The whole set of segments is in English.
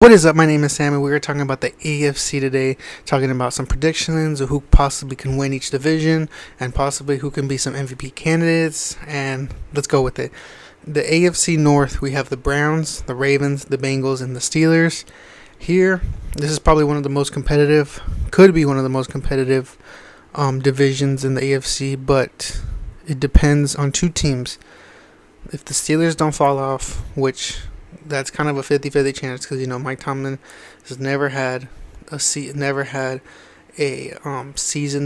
What is up? My name is Sam, and we are talking about the AFC today, talking about some predictions of who possibly can win each division and possibly who can be some MVP candidates, and let's go with it. The AFC North, we have the Browns, the Ravens, the Bengals, and the Steelers. Here, this is probably one of the most competitive, could be one of the most competitive divisions in the AFC, but it depends on two teams. If the Steelers don't fall off, which that's kind of a 50-50 chance because Mike Tomlin has never had a season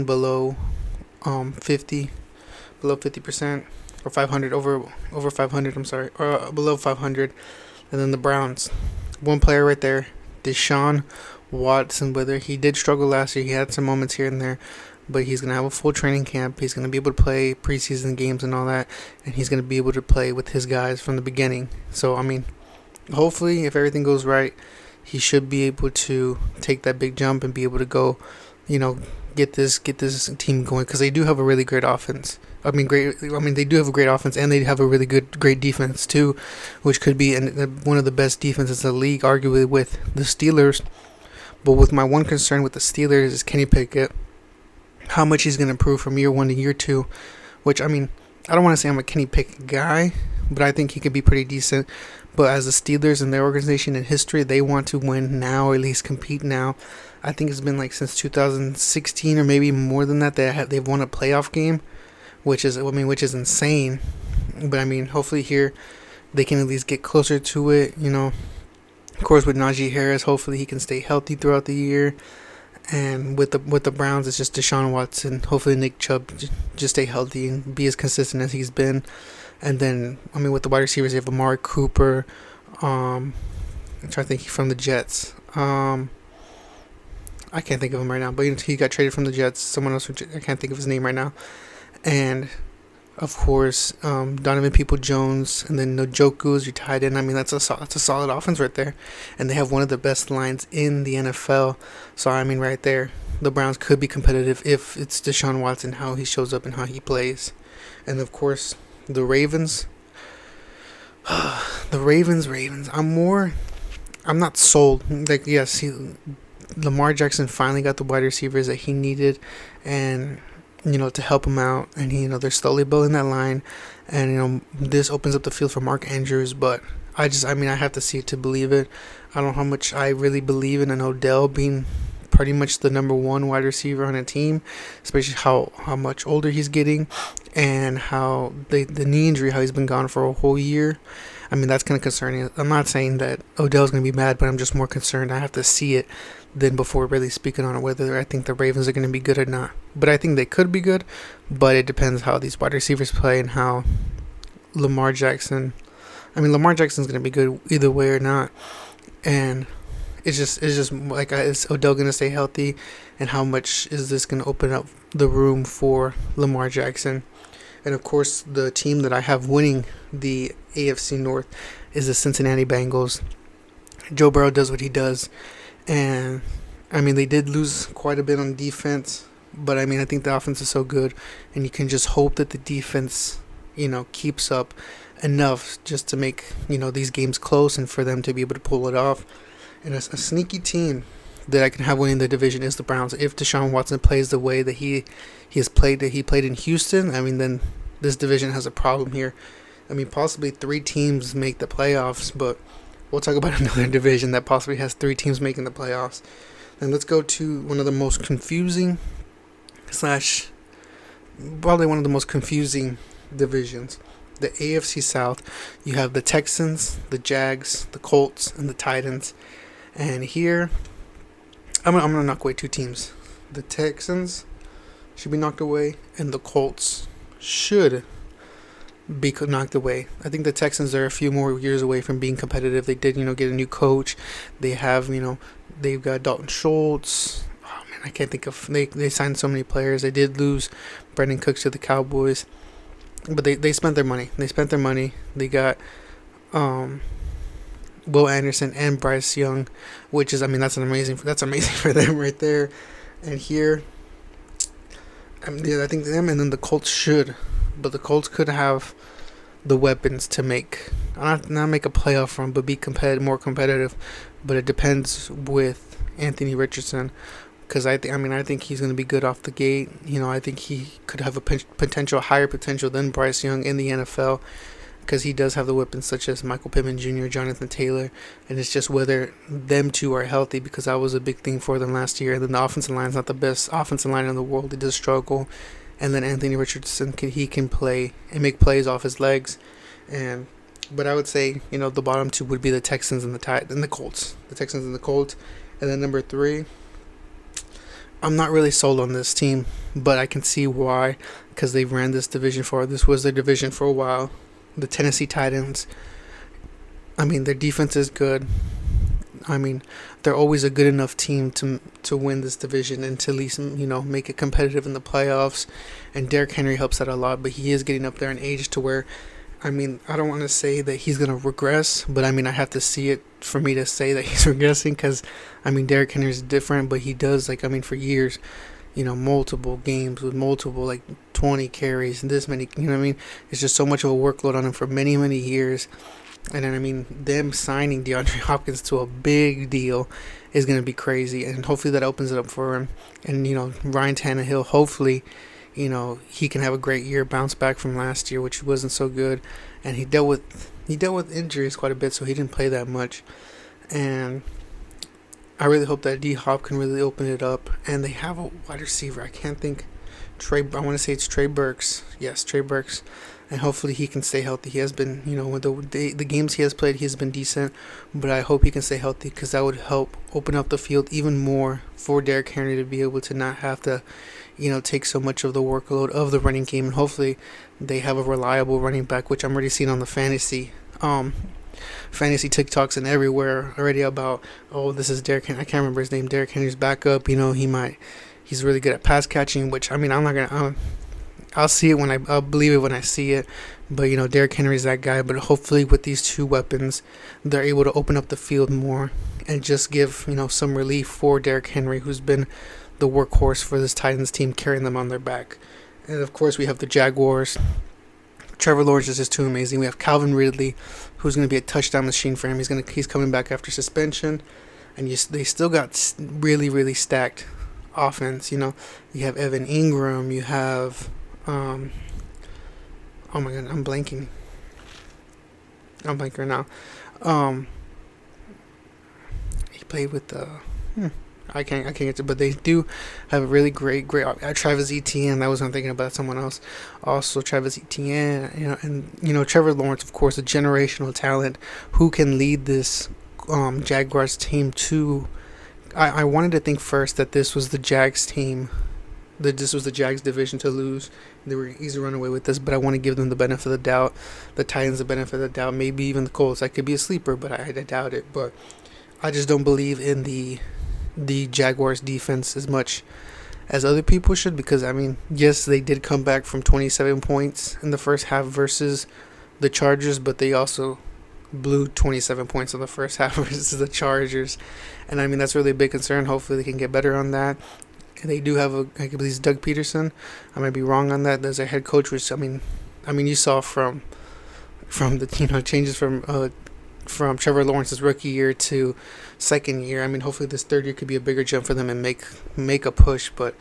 below 50% or 500 over 500. I'm sorry, or below 500. And then the Browns, one player right there, Deshaun Watson. Whether he did struggle last year, he had some moments here and there, but he's going to have a full training camp. He's going to be able to play preseason games and all that, and he's going to be able to play with his guys from the beginning. So, hopefully, if everything goes right, he should be able to take that big jump and be able to go, get this team going, because they do have a really great offense. They do have a great offense, and they have a really great defense too, which could be one of the best defenses in the league, arguably with the Steelers. But with my one concern with the Steelers is Kenny Pickett, how much he's going to improve from year one to year two, which, I don't want to say I'm a Kenny Pickett guy, but I think he could be pretty decent. But as the Steelers and their organization in history, they want to win now, or at least compete now. I think it's been like since 2016 or maybe more than that they've won a playoff game, which is insane. But hopefully here they can at least get closer to it. Of course with Najee Harris, hopefully he can stay healthy throughout the year. And with the Browns, it's just Deshaun Watson. Hopefully Nick Chubb just stay healthy and be as consistent as he's been. And then, with the wide receivers, you have Amari Cooper. I'm trying to think from the Jets. I can't think of him right now, but he got traded from the Jets. Someone else, I can't think of his name right now. And, of course, Donovan People-Jones, and then Njoku is your tight end. That's a solid offense right there. And they have one of the best lines in the NFL. So, right there, the Browns could be competitive if it's Deshaun Watson, how he shows up and how he plays. And, of course, the Ravens. The Ravens. I'm not sold. Yes, Lamar Jackson finally got the wide receivers that he needed, and to help him out. And they're slowly building that line, and this opens up the field for Mark Andrews. But I have to see it to believe it. I don't know how much I really believe in an Odell being pretty much the number one wide receiver on a team, especially how much older he's getting, and how the knee injury, how he's been gone for a whole year. That's kind of concerning. I'm not saying that Odell's going to be bad, but I'm just more concerned. I have to see it then before really speaking on it, whether I think the Ravens are going to be good or not. But I think they could be good, but it depends how these wide receivers play and how Lamar Jackson's going to be good either way or not. And it's just like, is Odell going to stay healthy, and how much is this going to open up the room for Lamar Jackson? And of course, the team that I have winning the AFC North is the Cincinnati Bengals. Joe Burrow does what he does, and they did lose quite a bit on defense, but I think the offense is so good, and you can just hope that the defense keeps up enough just to make these games close and for them to be able to pull it off. And a sneaky team that I can have winning the division is the Browns. If Deshaun Watson plays the way that he played in Houston, then this division has a problem here. Possibly 3 teams make the playoffs, but we'll talk about another division that possibly has 3 teams making the playoffs. And let's go to one of the most confusing probably one of the most confusing divisions. The AFC South, you have the Texans, the Jags, the Colts, and the Titans. And here, I'm going to knock away 2 teams. The Texans should be knocked away, and the Colts should be knocked away. I think the Texans are a few more years away from being competitive. They did, get a new coach. They have, they've got Dalton Schultz. Oh, man, I can't think of... They signed so many players. They did lose Brandon Cooks to the Cowboys. But they spent their money. They got... Will Anderson and Bryce Young, which is, that's amazing for them right there. And here, I think them, and then the Colts should, but the Colts could have the weapons to make not make a playoff run, but be more competitive. But it depends with Anthony Richardson, because I think he's going to be good off the gate. I think he could have a higher potential than Bryce Young in the NFL, because he does have the weapons such as Michael Pittman Jr., Jonathan Taylor, and it's just whether them two are healthy, because that was a big thing for them last year. And then the offensive line is not the best offensive line in the world; it does struggle. And then Anthony Richardson can play and make plays off his legs, but I would say the bottom two would be the Texans and the Colts, the Texans and the Colts, and then number 3. I'm not really sold on this team, but I can see why, because they ran this division this was their division for a while. The Tennessee Titans, their defense is good. They're always a good enough team to win this division and to at least, make it competitive in the playoffs. And Derrick Henry helps that a lot, but he is getting up there in age to where, I don't want to say that he's going to regress, but I have to see it for me to say that he's regressing, because, Derrick Henry is different, but he does, for years, multiple games with multiple, 20 carries and this many, It's just so much of a workload on him for many, many years. And then, them signing DeAndre Hopkins to a big deal is going to be crazy. And hopefully that opens it up for him. And, Ryan Tannehill, hopefully, he can have a great year, bounce back from last year, which wasn't so good. And he dealt with injuries quite a bit, so he didn't play that much. And I really hope that D-Hop can really open it up. And they have a wide receiver. I can't think. I want to say it's Trey Burks. Yes, Trey Burks. And hopefully he can stay healthy. He has been, with the games he has played, he has been decent. But I hope he can stay healthy, because that would help open up the field even more for Derrick Henry to be able to not have to, take so much of the workload of the running game. And hopefully they have a reliable running back, which I'm already seeing on the fantasy TikToks and everywhere already about, this is Derrick Henry. I can't remember his name. Derrick Henry's backup. He's really good at pass catching, which I'm not gonna. I'll see it I'll believe it when I see it. But, Derrick Henry's that guy. But hopefully with these two weapons, they're able to open up the field more and just give, some relief for Derrick Henry, who's been the workhorse for this Titans team, carrying them on their back. And, of course, we have the Jaguars. Trevor Lawrence is just too amazing. We have Calvin Ridley, who's going to be a touchdown machine for him. He's coming back after suspension. And they still got really, really stacked offense. You have Evan Ingram. You have... oh my god, I'm blanking right now. He played with the I can't get to, but they do have a really great Travis Etienne. That was what I'm thinking about, someone else. Also Travis Etienne, and Trevor Lawrence, of course, a generational talent who can lead this Jaguars team to. I wanted to think first that this was the Jags team. That this was the Jags division to lose. They were easy to run away with this, but I want to give them the benefit of the doubt. The Titans the benefit of the doubt. Maybe even the Colts. That could be a sleeper, but I doubt it. But I just don't believe in the Jaguars defense as much as other people should, because yes, they did come back from 27 points in the first half versus the Chargers, but they also blew 27 points in the first half versus the Chargers. And that's really a big concern. Hopefully they can get better on that. They do have I believe Doug Peterson. I might be wrong on that. There's a head coach, which you saw from the changes from Trevor Lawrence's rookie year to second year. Hopefully this third year could be a bigger jump for them and make a push. But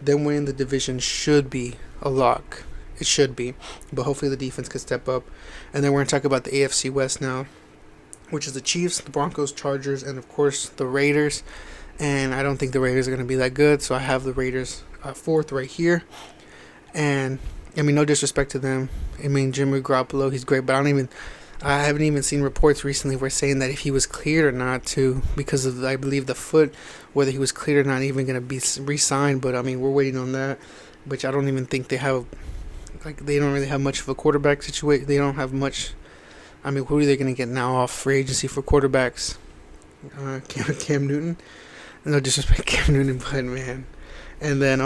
them winning the division should be a lock. It should be. But hopefully the defense could step up. And then we're going to talk about the AFC West now, which is the Chiefs, the Broncos, Chargers, and of course the Raiders. And I don't think the Raiders are going to be that good, so I have the Raiders fourth right here. And no disrespect to them. Jimmy Garoppolo, he's great, but I haven't even seen reports recently where saying that if he was cleared or not because of, I believe, the foot, whether he was cleared or not even going to be re-signed. But we're waiting on that, which I don't even think they have. They don't really have much of a quarterback situation. They don't have much. Who are they going to get now off free agency for quarterbacks? Cam Newton. No disrespect, Cam Newton, but man. And then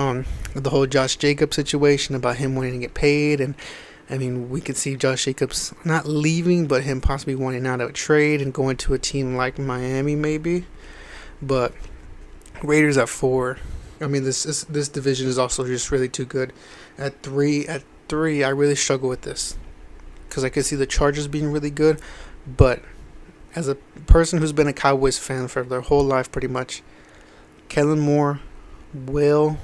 the whole Josh Jacobs situation about him wanting to get paid, and we could see Josh Jacobs not leaving, but him possibly wanting out of a trade and going to a team like Miami, maybe. But Raiders at 4. This division is also just really too good. At three, I really struggle with this. because I could see the Chargers being really good. But as a person who's been a Cowboys fan for their whole life, pretty much, Kellen Moore will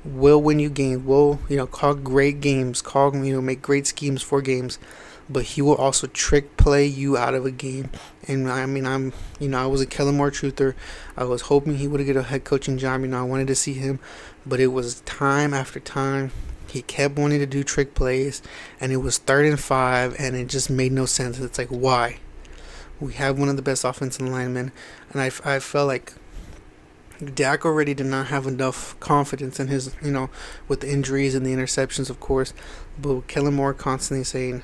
win you games. Will call great games. Call make great schemes for games. But he will also trick play you out of a game. And I mean, I was a Kellen Moore truther. I was hoping he would get a head coaching job. I wanted to see him, but it was time after time. He kept wanting to do trick plays, and it was 3rd and 5, and it just made no sense. It's like, why? We have one of the best offensive linemen, and I felt like Dak already did not have enough confidence in his, with the injuries and the interceptions, of course. But Kellen Moore constantly saying,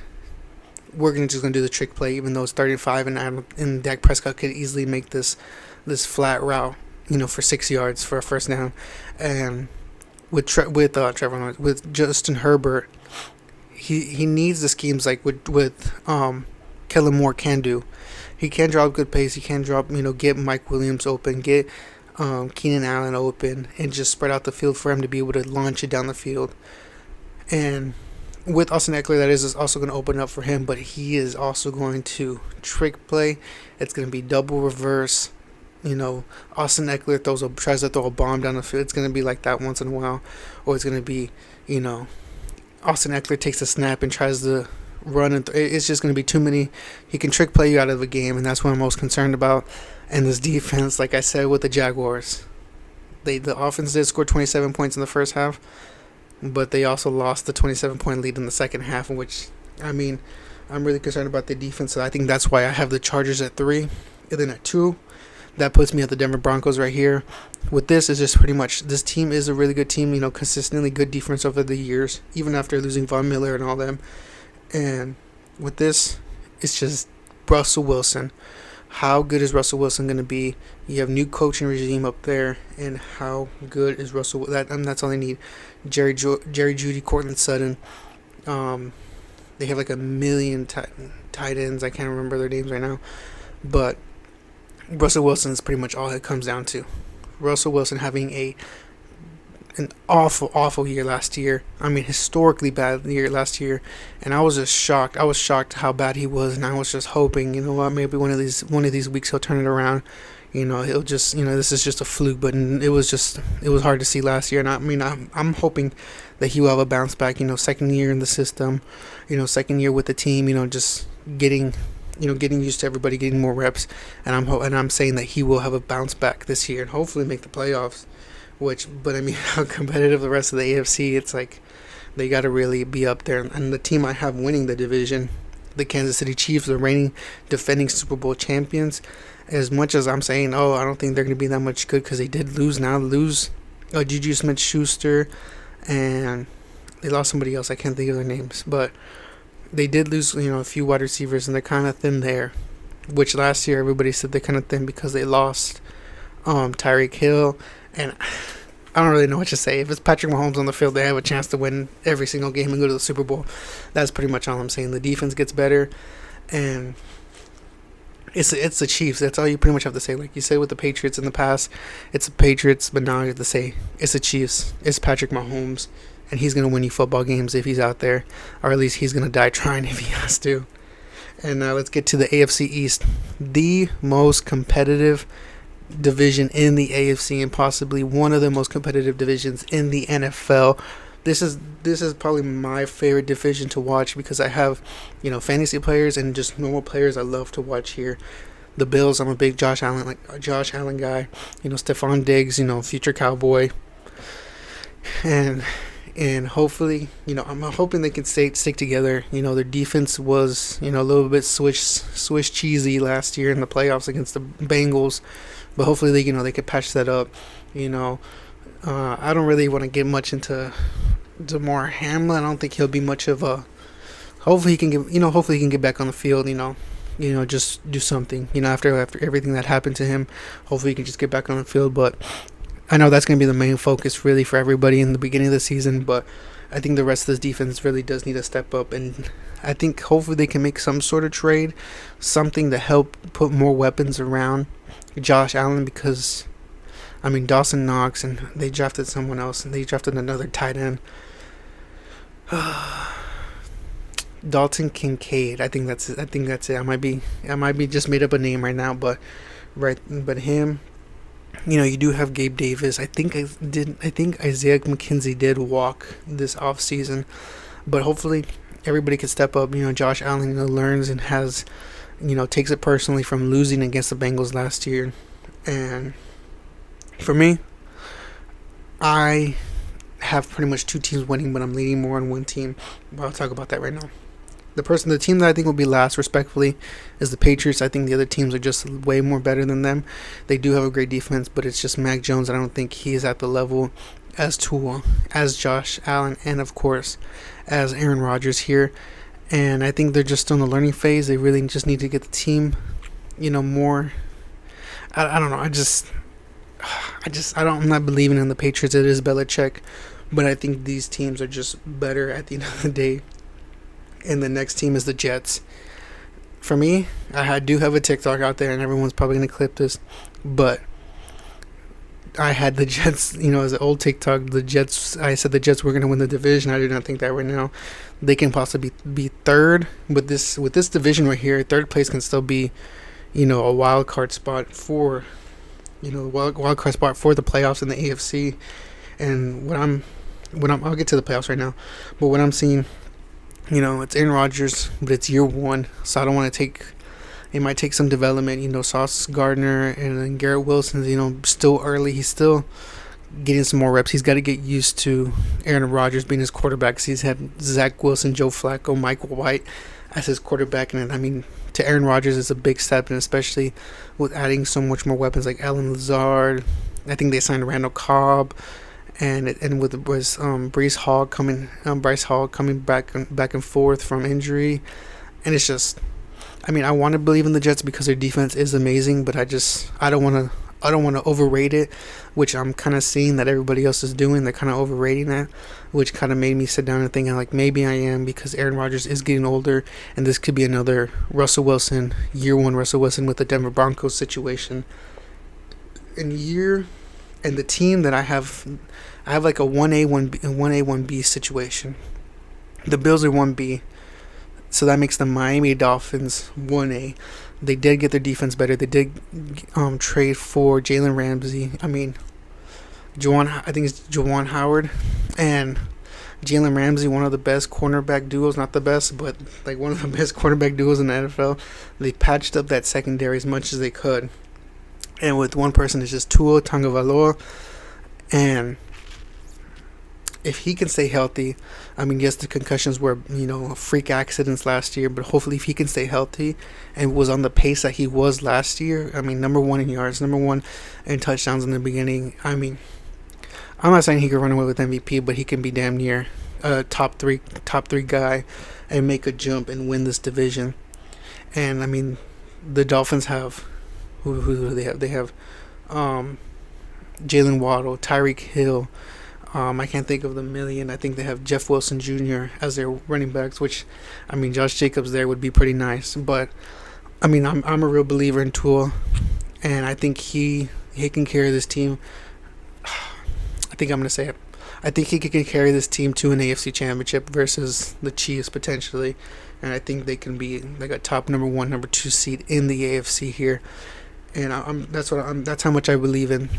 we're just gonna do the trick play, even though it's 35, and Dak Prescott could easily make this flat route, for 6 yards for a first down. And with Trevor Lawrence, with Justin Herbert, he needs the schemes like with Kellen Moore can do. He can drop good pace. He can drop, get Mike Williams open, get Keenan Allen open, and just spread out the field for him to be able to launch it down the field. And with Austin Eckler, that is also going to open up for him, but he is also going to trick play. It's going to be double reverse. Austin Eckler tries to throw a bomb down the field. It's going to be like that once in a while. Or it's going to be, Austin Eckler takes a snap and tries to run. It's just going to be too many. He can trick play you out of the game, and that's what I'm most concerned about. And this defense, like I said, with the Jaguars, the offense did score 27 points in the first half, but they also lost the 27-point lead in the second half, in which, I'm really concerned about the defense. So I think that's why I have the Chargers at 3, and then at 2, that puts me at the Denver Broncos right here. With this, is just pretty much, this team is a really good team, consistently good defense over the years, even after losing Von Miller and all them. And with this, it's just Russell Wilson. How good is Russell Wilson going to be? You have new coaching regime up there, and how good is Russell? That's all they need. Jerry Jeudy, Cortland Sutton. They have like a million tight ends. I can't remember their names right now, but Russell Wilson is pretty much all it comes down to. Russell Wilson having an awful year last year. Historically bad year last year, and I was just shocked. I was shocked how bad he was, and I was just hoping, maybe one of these weeks he'll turn it around. He'll just, this is just a fluke. But it was hard to see last year, and I'm hoping that he will have a bounce back. Second year in the system, second year with the team. Just getting used to everybody, getting more reps, and I'm saying that he will have a bounce back this year and hopefully make the playoffs. But how competitive the rest of the AFC, it's like they got to really be up there. And the team I have winning the division, the Kansas City Chiefs, the reigning defending Super Bowl champions, as much as I'm saying, I don't think they're going to be that much good because they did lose Juju Smith-Schuster, and they lost somebody else. I can't think of their names, but they did lose, a few wide receivers, and they're kind of thin there, which last year everybody said they're kind of thin because they lost Tyreek Hill. And I don't really know what to say. If it's Patrick Mahomes on the field, they have a chance to win every single game and go to the Super Bowl. That's pretty much all I'm saying. The defense gets better, and it's the Chiefs. That's all you pretty much have to say. Like you said with the Patriots in the past, it's the Patriots, but now you have to say it's the Chiefs. It's Patrick Mahomes, and he's going to win you football games if he's out there, or at least he's going to die trying if he has to. And now let's get to the AFC East, the most competitive division in the AFC, and possibly one of the most competitive divisions in the NFL. This is probably my favorite division to watch because I have, fantasy players and just normal players I love to watch here. The Bills, I'm a big Josh Allen guy. Stephon Diggs, future Cowboy. And hopefully, I'm hoping they can stick together. Their defense was, a little bit Swiss cheesy last year in the playoffs against the Bengals. But hopefully they could patch that up. I don't really want to get much into DeMar Hamlin. I don't think he'll be much of a. Hopefully he can get back on the field. Just do something. After everything that happened to him, hopefully he can just get back on the field. But I know that's going to be the main focus really for everybody in the beginning of the season. But I think the rest of this defense really does need to step up, and I think hopefully they can make some sort of trade, something to help put more weapons around Josh Allen, because Dawson Knox, and they drafted someone else, and they drafted another tight end. Dalton Kincaid. I think that's it. I might be just made up a name right now, but him. You do have Gabe Davis. I think Isaiah McKenzie did walk this off season, but hopefully everybody can step up. Josh Allen learns and takes it personally from losing against the Bengals last year. And for me, I have pretty much two teams winning, but I'm leaning more on one team. But I'll talk about that right now. The team that I think will be last, respectfully, is the Patriots. I think the other teams are just way more better than them. They do have a great defense, but it's just Mac Jones. I don't think he is at the level as Tua, as Josh Allen, and of course, as Aaron Rodgers here. And I think they're just still in the learning phase. They really just need to get the team, more. I don't know. I'm not believing in the Patriots. It is Belichick, but I think these teams are just better at the end of the day. And the next team is the Jets. For me, I do have a TikTok out there, and everyone's probably going to clip this, but I had the Jets, as an old TikTok, I said the Jets were going to win the division. I do not think that right now. They can possibly be third. With this division right here, third place can still be, a wild card spot for, wild card spot for the playoffs in the AFC. And I'll get to the playoffs right now, but what I'm seeing, it's Aaron Rodgers, but it's year one, so I don't want to take. It might take some development. Sauce Gardner and then Garrett Wilson. Still early. He's still getting some more reps. He's got to get used to Aaron Rodgers being his quarterback. He's had Zach Wilson, Joe Flacco, Michael White as his quarterback, and to Aaron Rodgers is a big step, and especially with adding so much more weapons like Allen Lazard. I think they signed Randall Cobb. And with Bryce Hall coming back and forth from injury, and it's just, I want to believe in the Jets because their defense is amazing, but I don't want to overrate it, which I'm kind of seeing that everybody else is doing. They're kind of overrating that, which kind of made me sit down and think, like, maybe I am, because Aaron Rodgers is getting older, and this could be another Russell Wilson, year one Russell Wilson with the Denver Broncos situation. And the team that I have like a 1A, 1B situation. The Bills are 1B, so that makes the Miami Dolphins 1A. They did get their defense better. They did trade for Jalen Ramsey. I think it's Juwan Howard and Jalen Ramsey, one of the best cornerback duos, not the best, but like one of the best cornerback duos in the NFL. They patched up that secondary as much as they could. And with one person, it's just Tua Tagovailoa. And if he can stay healthy, yes, the concussions were, freak accidents last year, but hopefully if he can stay healthy and was on the pace that he was last year, number one in yards, number one in touchdowns in the beginning, I'm not saying he could run away with MVP, but he can be damn near a top three guy and make a jump and win this division. And, the Dolphins have... Who do they have? They have Jalen Waddle, Tyreek Hill. I can't think of the million. I think they have Jeff Wilson Jr. as their running backs, which, Josh Jacobs there would be pretty nice. But, I'm a real believer in Tua, and I think he can carry this team. I think I'm going to say it. I think he can carry this team to an AFC championship versus the Chiefs potentially. And I think they can be like a top number 1, number 2 seed in the AFC here. And that's how much I believe in.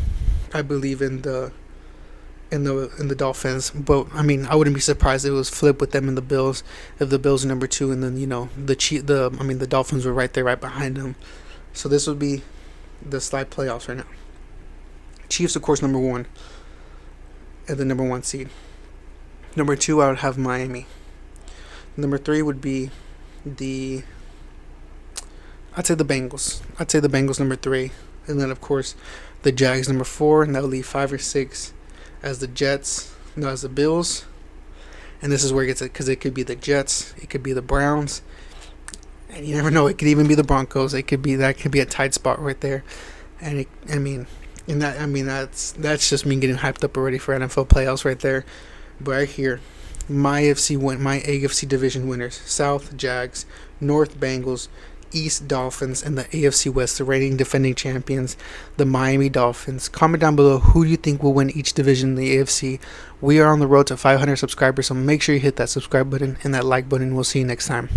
I believe in the Dolphins, but I wouldn't be surprised if it was flipped with them and the Bills. If the Bills are number 2, and then the Dolphins were right there, right behind them. So this would be the slight playoffs right now. Chiefs, of course, number 1, and the number 1 seed. Number 2, I would have Miami. Number 3 would be I'd say the Bengals. Number 3. And then, of course, the Jags number 4. And that would leave 5 or 6 as the Jets. No, as the Bills. And this is where it gets it, because it could be the Jets. It could be the Browns. And you never know. It could even be the Broncos. That could be a tight spot right there. And that's just me getting hyped up already for NFL playoffs right there. But right here, my AFC division winners: South Jags, North Bengals, East Dolphins and the AFC West, the reigning defending champions, the Miami Dolphins. Comment down below who you think will win each division in the AFC. We are on the road to 500 subscribers, so make sure you hit that subscribe button and that like button. We'll see you next time.